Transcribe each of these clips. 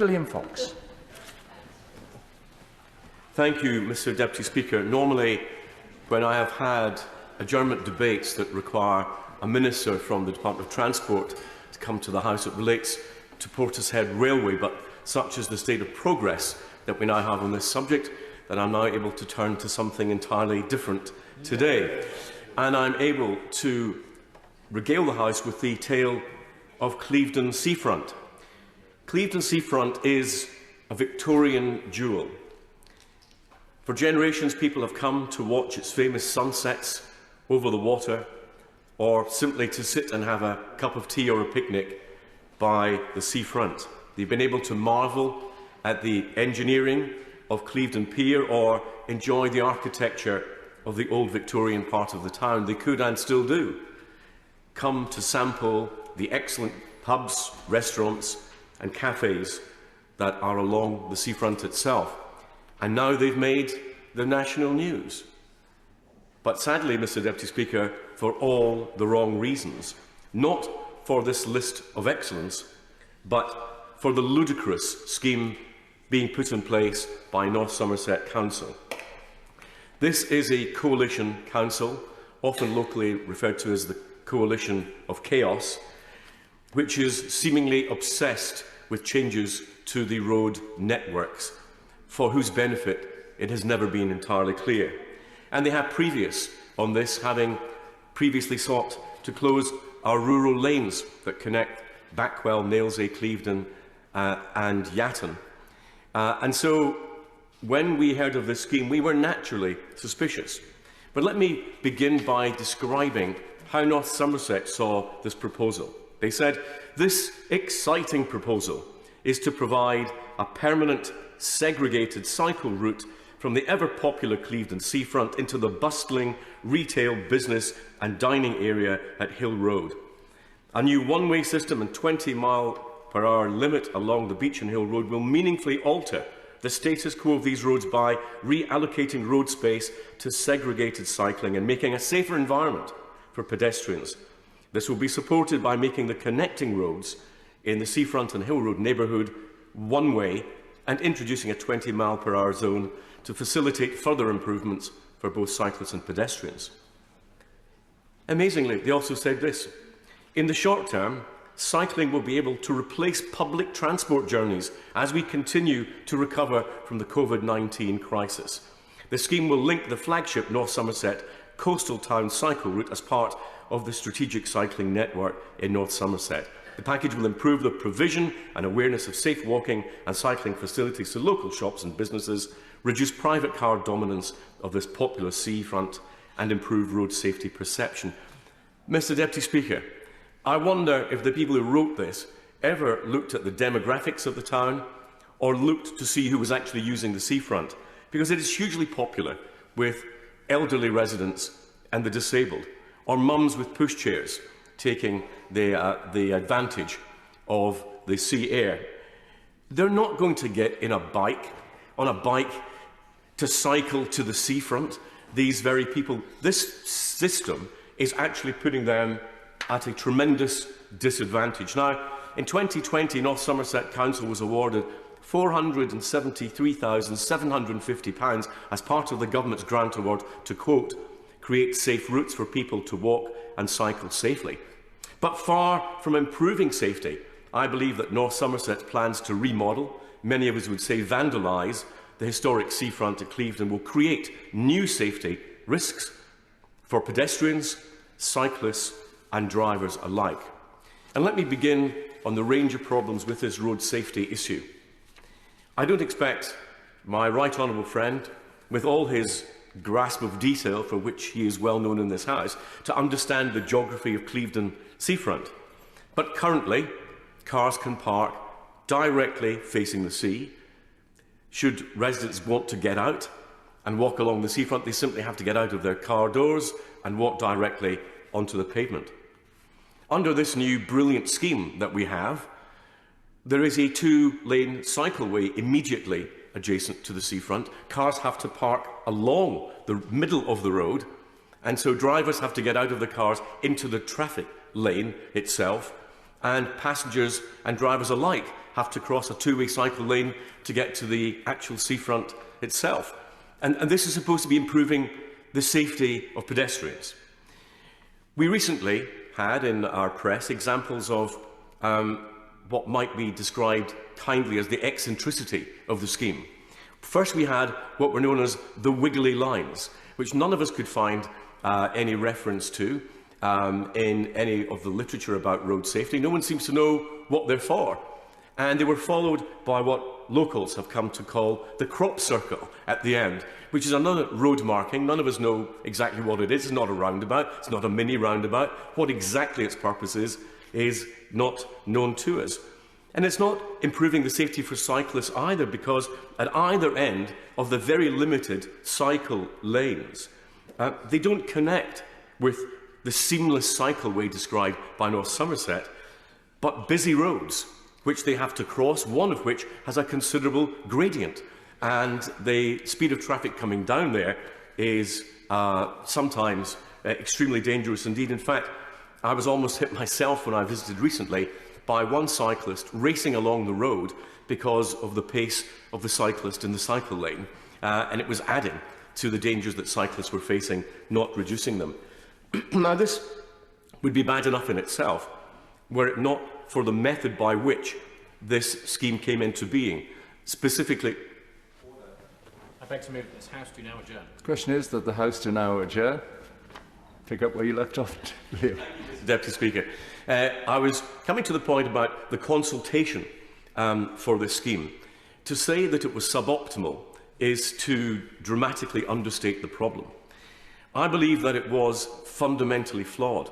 William Fox. Thank you, Mr Deputy Speaker. Normally, when I have had adjournment debates that require a minister from the Department of Transport to come to the House, it relates to Portishead Railway, but such is the state of progress that we now have on this subject that I'm now able to turn to something entirely different today. And I'm able to regale the House with the tale of Clevedon Seafront. Clevedon Seafront is a Victorian jewel. For generations, people have come to watch its famous sunsets over the water, or simply to sit and have a cup of tea or a picnic by the seafront. They've been able to marvel at the engineering of Clevedon Pier or enjoy the architecture of the old Victorian part of the town. They could and still do come to sample the excellent pubs, restaurants and cafes that are along the seafront itself. And now they've made the national news. But sadly, Mr Deputy Speaker, for all the wrong reasons. Not for this list of excellence, but for the ludicrous scheme being put in place by North Somerset Council. This is a coalition council, often locally referred to as the coalition of chaos, which is seemingly obsessed with changes to the road networks, for whose benefit it has never been entirely clear. And they have previous on this, having previously sought to close our rural lanes that connect Backwell, Nailsea, Clevedon and Yatton. And so when we heard of this scheme, we were naturally suspicious. But let me begin by describing how North Somerset saw this proposal. They said, this exciting proposal is to provide a permanent segregated cycle route from the ever-popular Clevedon Seafront into the bustling retail, business and dining area at Hill Road. A new one-way system and 20-mile-per-hour limit along the Beach and Hill Road will meaningfully alter the status quo of these roads by reallocating road space to segregated cycling and making a safer environment for pedestrians. This will be supported by making the connecting roads in the Seafront and Hill Road neighbourhood one-way and introducing a 20-mile-per-hour zone to facilitate further improvements for both cyclists and pedestrians. Amazingly, they also said this: in the short term, cycling will be able to replace public transport journeys as we continue to recover from the COVID-19 crisis. The scheme will link the flagship North Somerset coastal town cycle route as part of the strategic cycling network in North Somerset. The package will improve the provision and awareness of safe walking and cycling facilities to local shops and businesses, reduce private car dominance of this popular seafront, and improve road safety perception. Mr Deputy Speaker, I wonder if the people who wrote this ever looked at the demographics of the town or looked to see who was actually using the seafront, because it is hugely popular with elderly residents and the disabled, or mums with pushchairs taking the advantage of the sea air. They're not going to get on a bike to cycle to the seafront. These very people, this system is actually putting them at a tremendous disadvantage. Now, in 2020, North Somerset Council was awarded £473,750 as part of the government's grant award to, quote, create safe routes for people to walk and cycle safely. But far from improving safety, I believe that North Somerset's plans to remodel, many of us would say vandalise, the historic seafront at Clevedon will create new safety risks for pedestrians, cyclists and drivers alike. And let me begin on the range of problems with this road safety issue. I don't expect my right honourable friend, with all his grasp of detail for which he is well known in this House, to understand the geography of Clevedon Seafront. But currently, cars can park directly facing the sea. Should residents want to get out and walk along the seafront, they simply have to get out of their car doors and walk directly onto the pavement. Under this new brilliant scheme that we have, there is a two-lane cycleway immediately adjacent to the seafront. Cars have to park along the middle of the road, and so drivers have to get out of the cars into the traffic lane itself, and passengers and drivers alike have to cross a two-way cycle lane to get to the actual seafront itself. And this is supposed to be improving the safety of pedestrians. We recently had in our press examples of what might be described kindly as the eccentricity of the scheme. First, we had what were known as the wiggly lines, which none of us could find any reference to in any of the literature about road safety. No one seems to know what they're for. And they were followed by what locals have come to call the crop circle at the end, which is another road marking. None of us know exactly what it is. It's not a roundabout. It's not a mini roundabout. What exactly its purpose is not known to us. And it's not improving the safety for cyclists either, because at either end of the very limited cycle lanes, they don't connect with the seamless cycleway described by North Somerset, but busy roads which they have to cross, one of which has a considerable gradient. And the speed of traffic coming down there is sometimes extremely dangerous indeed. In fact, I was almost hit myself when I visited recently by one cyclist racing along the road because of the pace of the cyclist in the cycle lane. And it was adding to the dangers that cyclists were facing, not reducing them. Now, this would be bad enough in itself, were it not for the method by which this scheme came into being. Specifically, I beg to move that this House do now adjourn. The question is that the House do now adjourn. Pick up where you left off, Leo. Deputy Speaker. I was coming to the point about the consultation for this scheme. To say that it was suboptimal is to dramatically understate the problem. I believe that it was fundamentally flawed.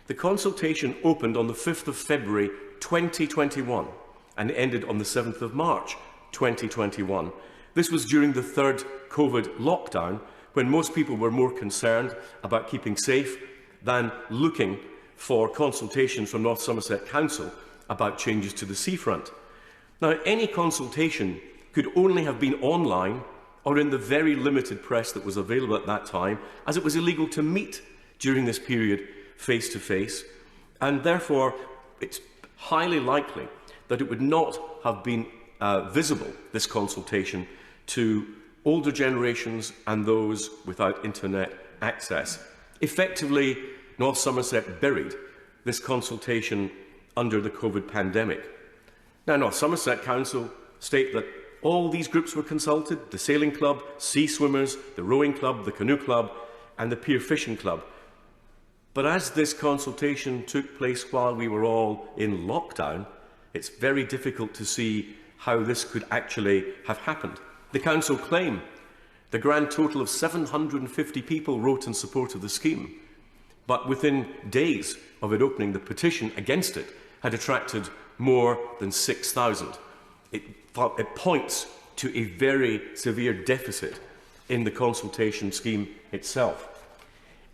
The consultation opened on the 5th of February 2021 and ended on the 7th of March 2021. This was during the third COVID lockdown, when most people were more concerned about keeping safe than looking for consultations from North Somerset Council about changes to the seafront. Now, any consultation could only have been online or in the very limited press that was available at that time, as it was illegal to meet during this period face-to-face, and therefore it's highly likely that it would not have been visible, this consultation, to older generations and those without internet access. Effectively, North Somerset buried this consultation under the COVID pandemic. Now, North Somerset Council state that all these groups were consulted: the Sailing Club, Sea Swimmers, the Rowing Club, the Canoe Club and the Pier Fishing Club. But as this consultation took place while we were all in lockdown, it's very difficult to see how this could actually have happened. The Council claim the grand total of 750 people wrote in support of the scheme, but within days of it opening, the petition against it had attracted more than 6,000. It points to a very severe deficit in the consultation scheme itself.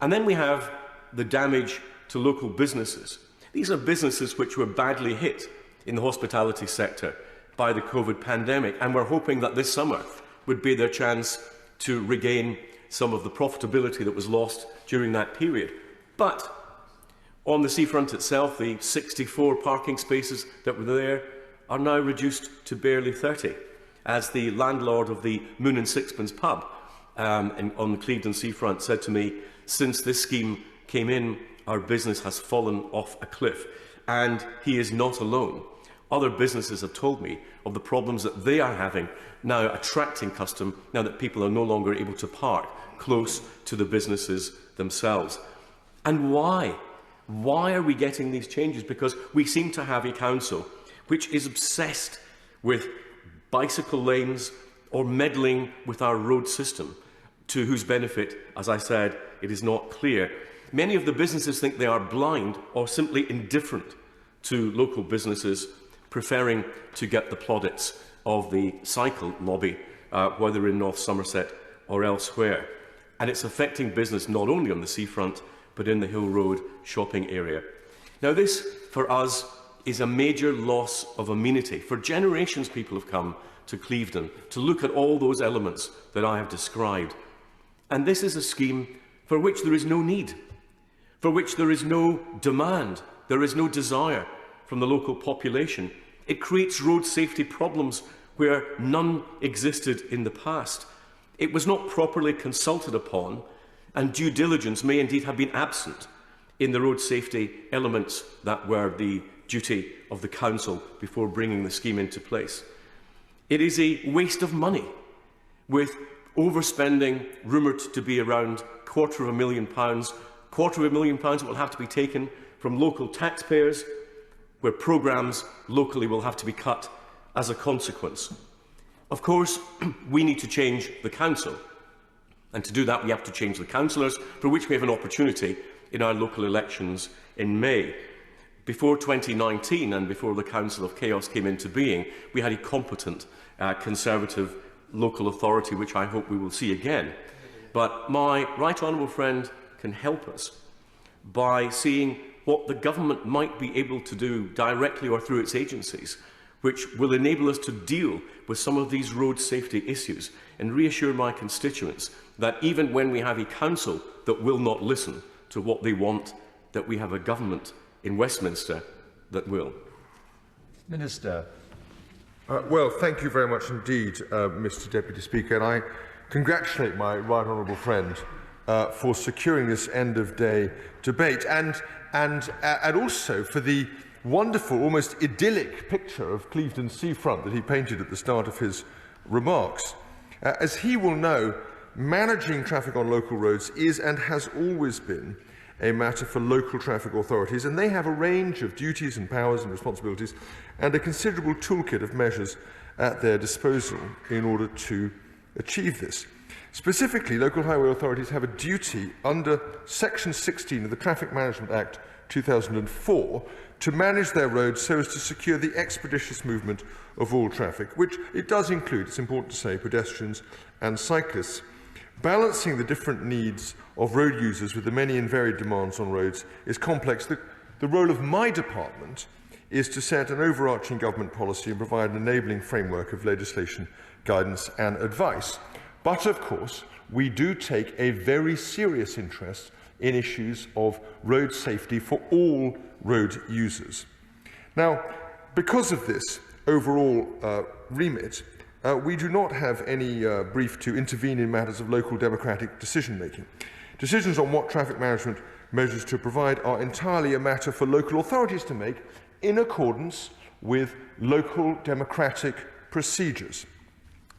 And then we have the damage to local businesses. These are businesses which were badly hit in the hospitality sector by the COVID pandemic, and we're hoping that this summer would be their chance to regain some of the profitability that was lost during that period. But on the seafront itself, the 64 parking spaces that were there are now reduced to barely 30, as the landlord of the Moon and Sixpence pub on the Clevedon Seafront said to me, since this scheme came in, our business has fallen off a cliff. And he is not alone. Other businesses have told me of the problems that they are having now attracting custom, now that people are no longer able to park close to the businesses themselves. And why? Why are we getting these changes? Because we seem to have a council which is obsessed with bicycle lanes or meddling with our road system, to whose benefit, as I said, it is not clear. Many of the businesses think they are blind or simply indifferent to local businesses, preferring to get the plaudits of the cycle lobby, whether in North Somerset or elsewhere. And it's affecting business not only on the seafront, but in the Hill Road shopping area. Now, this, for us, is a major loss of amenity. For generations, people have come to Clevedon to look at all those elements that I have described. And this is a scheme for which there is no need, for which there is no demand, there is no desire from the local population. It creates road safety problems where none existed in the past. It was not properly consulted upon, and due diligence may indeed have been absent in the road safety elements that were the duty of the Council before bringing the scheme into place. It is a waste of money, with overspending rumoured to be around £250,000. £250,000 will have to be taken from local taxpayers, where programmes locally will have to be cut as a consequence. Of course, we need to change the Council, and to do that we have to change the councillors, for which we have an opportunity in our local elections in May. Before 2019 and before the Council of Chaos came into being, we had a competent Conservative local authority, which I hope we will see again. But my right honourable friend can help us by seeing what the government might be able to do directly or through its agencies, which will enable us to deal with some of these road safety issues and reassure my constituents that even when we have a council that will not listen to what they want, that we have a government in Westminster that will. Minister. Well, thank you very much indeed, Mr. Deputy Speaker, and I congratulate my right honourable friend for securing this end-of-day debate, and also for the wonderful, almost idyllic picture of Clevedon Seafront that he painted at the start of his remarks. As he will know, managing traffic on local roads is and has always been a matter for local traffic authorities, and they have a range of duties and powers and responsibilities and a considerable toolkit of measures at their disposal in order to achieve this. Specifically, local highway authorities have a duty under Section 16 of the Traffic Management Act 2004 to manage their roads so as to secure the expeditious movement of all traffic, which it does include, it's important to say, pedestrians and cyclists. Balancing the different needs of road users with the many and varied demands on roads is complex. The role of my department is to set an overarching government policy and provide an enabling framework of legislation, guidance and advice. But, of course, we do take a very serious interest in issues of road safety for all road users. Now, because of this overall remit, we do not have any brief to intervene in matters of local democratic decision-making. Decisions on what traffic management measures to provide are entirely a matter for local authorities to make in accordance with local democratic procedures.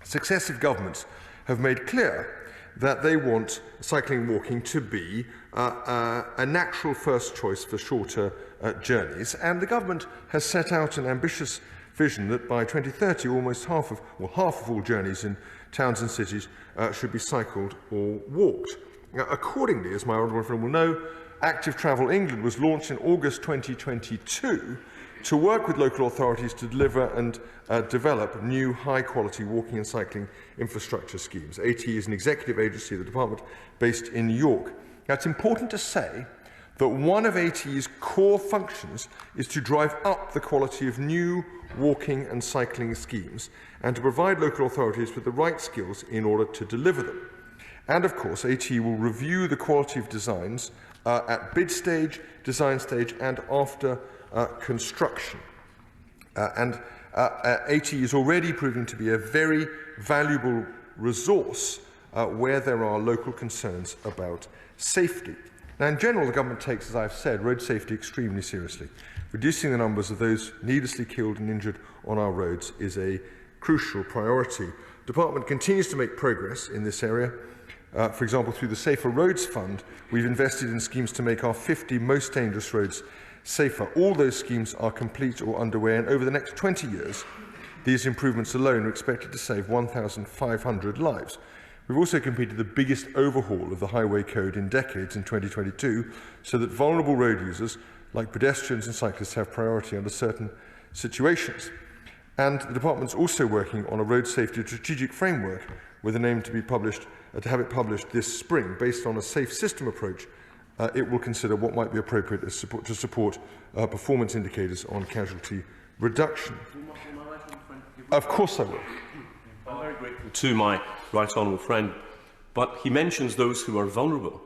Successive governments have made clear that they want cycling and walking to be a natural first choice for shorter journeys, and the government has set out an ambitious vision that by 2030 almost half of all journeys in towns and cities should be cycled or walked. Now, accordingly, as my honourable friend will know, Active Travel England was launched in August 2022 to work with local authorities to deliver and develop new high-quality walking and cycling infrastructure schemes. ATE is an executive agency of the department based in York. Now, it's important to say that one of ATE's core functions is to drive up the quality of new walking and cycling schemes and to provide local authorities with the right skills in order to deliver them. And of course, ATE will review the quality of designs at bid stage, design stage and after construction. ATE is already proving to be a very valuable resource where there are local concerns about safety. Now, in general, the government takes, as I've said, road safety extremely seriously. Reducing the numbers of those needlessly killed and injured on our roads is a crucial priority. The department continues to make progress in this area. For example, through the Safer Roads Fund, we've invested in schemes to make our 50 most dangerous roads safer. All those schemes are complete or underway, and over the next 20 years, these improvements alone are expected to save 1,500 lives. We've also completed the biggest overhaul of the highway code in decades in 2022, so that vulnerable road users, like pedestrians and cyclists, have priority under certain situations. And the department's also working on a road safety strategic framework with an aim to be published, to have it published this spring. Based on a safe system approach, it will consider what might be appropriate as to support performance indicators on casualty reduction. Of course I will. I'm very grateful to my right honourable friend, but he mentions those who are vulnerable.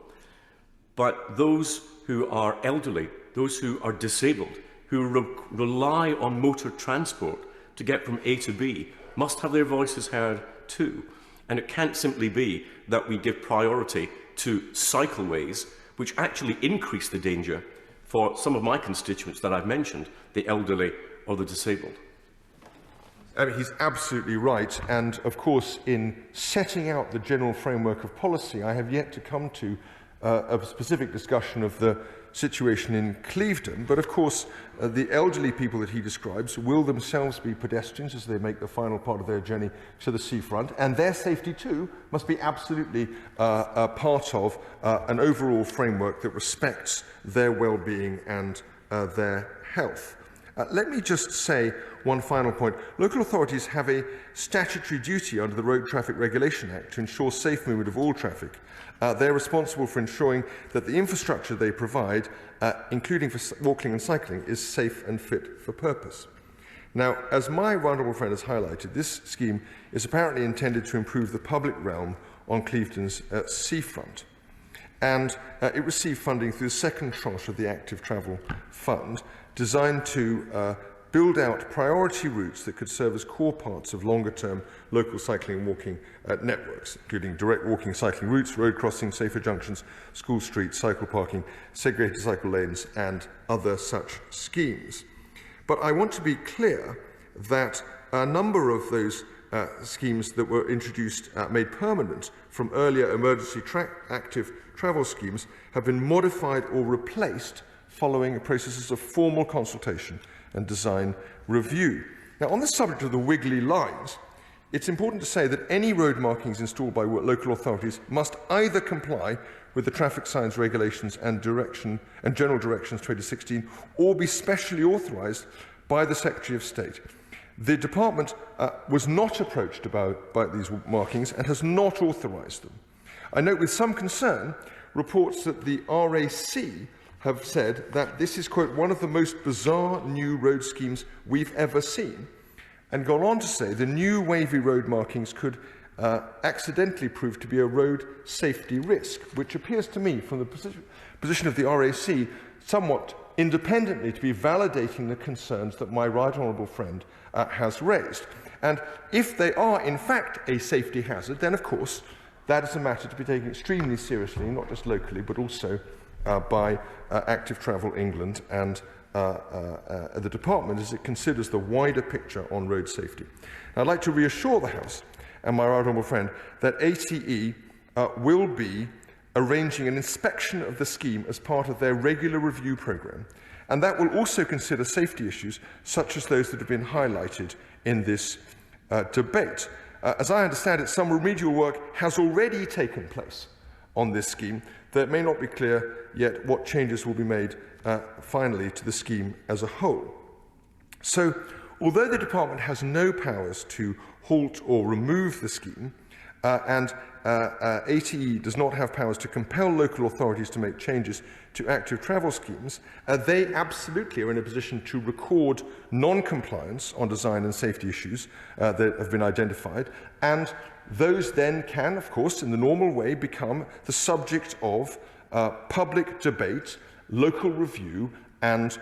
But those who are elderly, those who are disabled, who rely on motor transport to get from A to B must have their voices heard too. And it can't simply be that we give priority to cycleways, which actually increase the danger for some of my constituents that I've mentioned, the elderly or the disabled. He's absolutely right, and of course in setting out the general framework of policy I have yet to come to a specific discussion of the situation in Clevedon, but of course the elderly people that he describes will themselves be pedestrians as they make the final part of their journey to the seafront, and their safety too must be absolutely a part of an overall framework that respects their well-being and their health. Let me just say one final point. Local authorities have a statutory duty under the Road Traffic Regulation Act to ensure safe movement of all traffic. They're responsible for ensuring that the infrastructure they provide, including for walking and cycling, is safe and fit for purpose. Now, as my honourable friend has highlighted, this scheme is apparently intended to improve the public realm on Clevedon's seafront. And it received funding through the second tranche of the Active Travel Fund, designed to build out priority routes that could serve as core parts of longer-term local cycling and walking networks, including direct walking cycling routes, road crossings, safer junctions, school streets, cycle parking, segregated cycle lanes, and other such schemes. But I want to be clear that a number of those schemes that were introduced, made permanent from earlier emergency active travel schemes, have been modified or replaced following processes of formal consultation and design review. Now, on the subject of the wiggly lines, it's important to say that any road markings installed by local authorities must either comply with the traffic signs regulations and general directions 2016 or be specially authorised by the Secretary of State. The department was not approached about these markings and has not authorised them. I note with some concern reports that the RAC have said that this is, quote, one of the most bizarre new road schemes we've ever seen, and gone on to say the new wavy road markings could accidentally prove to be a road safety risk, which appears to me, from the position of the RAC, somewhat independently to be validating the concerns that my right honourable friend has raised. And if they are, in fact, a safety hazard, then, of course, that is a matter to be taken extremely seriously, not just locally, but also by Active Travel England and the department as it considers the wider picture on road safety. I'd like to reassure the House and my right honourable friend that ATE will be arranging an inspection of the scheme as part of their regular review programme, and that will also consider safety issues such as those that have been highlighted in this debate. As I understand it, some remedial work has already taken place on this scheme, though it may not be clear yet what changes will be made finally to the scheme as a whole. So, although the department has no powers to halt or remove the scheme, and ATE does not have powers to compel local authorities to make changes to active travel schemes, they absolutely are in a position to record non-compliance on design and safety issues that have been identified, and those then can, of course, in the normal way, become the subject of public debate, local review, and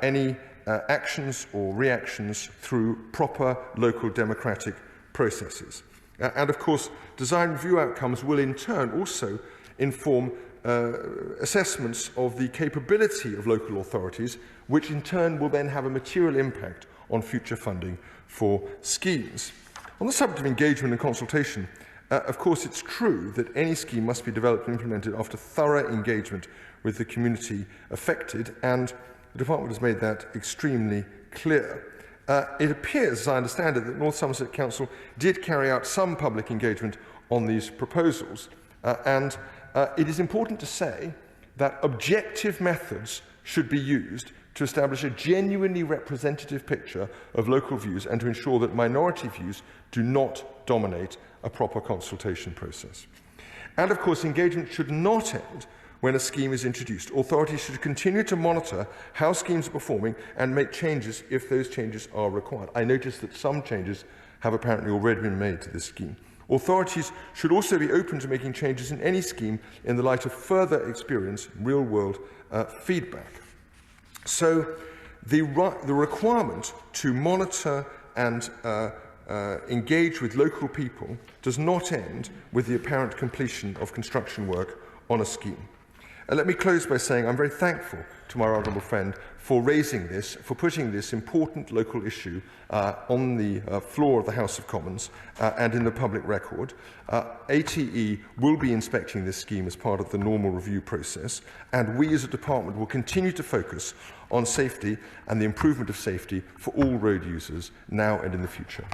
any actions or reactions through proper local democratic processes. And of course, design review outcomes will in turn also inform assessments of the capability of local authorities, which in turn will then have a material impact on future funding for schemes. On the subject of engagement and consultation, of course it's true that any scheme must be developed and implemented after thorough engagement with the community affected, and the department has made that extremely clear. It appears, as I understand it, that North Somerset Council did carry out some public engagement on these proposals, and it is important to say that objective methods should be used to establish a genuinely representative picture of local views and to ensure that minority views do not dominate a proper consultation process. And of course, engagement should not end when a scheme is introduced. Authorities should continue to monitor how schemes are performing and make changes if those changes are required. I notice that some changes have apparently already been made to this scheme. Authorities should also be open to making changes in any scheme in the light of further experience, real-world feedback. So, the requirement to monitor and engage with local people does not end with the apparent completion of construction work on a scheme. Let me close by saying I'm very thankful to my honourable friend for raising this, for putting this important local issue on the floor of the House of Commons and in the public record. ATE will be inspecting this scheme as part of the normal review process, and we as a department will continue to focus on safety and the improvement of safety for all road users now and in the future.